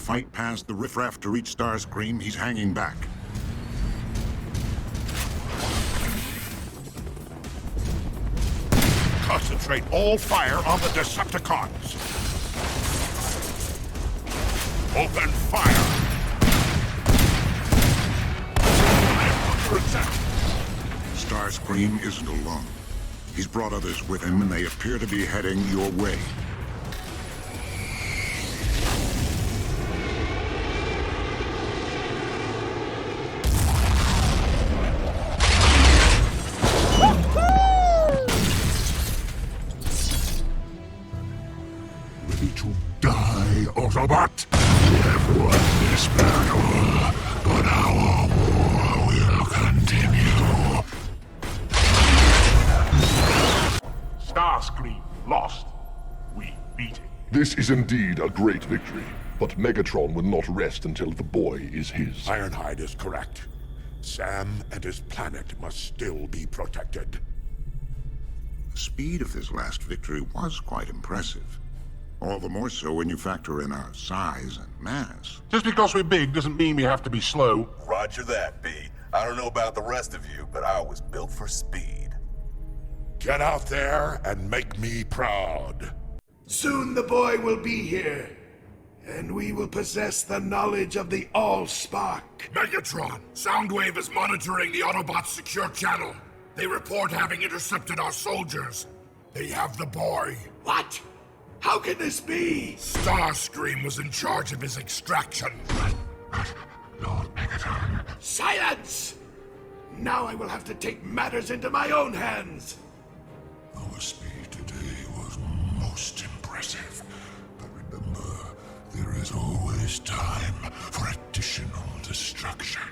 fight past the riffraff to reach Starscream, he's hanging back. Concentrate all fire on the Decepticons. Open fire. I'm under attack. Starscream isn't alone. He's brought others with him, and they appear to be heading your way. Ready to die, Autobot? We have won this battle, but our war will continue. Starscream lost. We beat it. This is indeed a great victory, but Megatron will not rest until the boy is his. Ironhide is correct. Sam and his planet must still be protected. The speed of this last victory was quite impressive. All the more so when you factor in our size and mass. Just because we're big doesn't mean we have to be slow. Roger that, B. I don't know about the rest of you, but I was built for speed. Get out there and make me proud. Soon the boy will be here, and we will possess the knowledge of the Allspark. Megatron, Soundwave is monitoring the Autobots' secure channel. They report having intercepted our soldiers. They have the boy. What? How can this be? Starscream was in charge of his extraction. Lord Megatron. Silence! Now I will have to take matters into my own hands. Our speed today was most impressive. But remember, there is always time for additional destruction.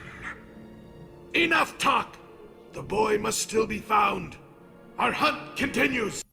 Enough talk! The boy must still be found. Our hunt continues.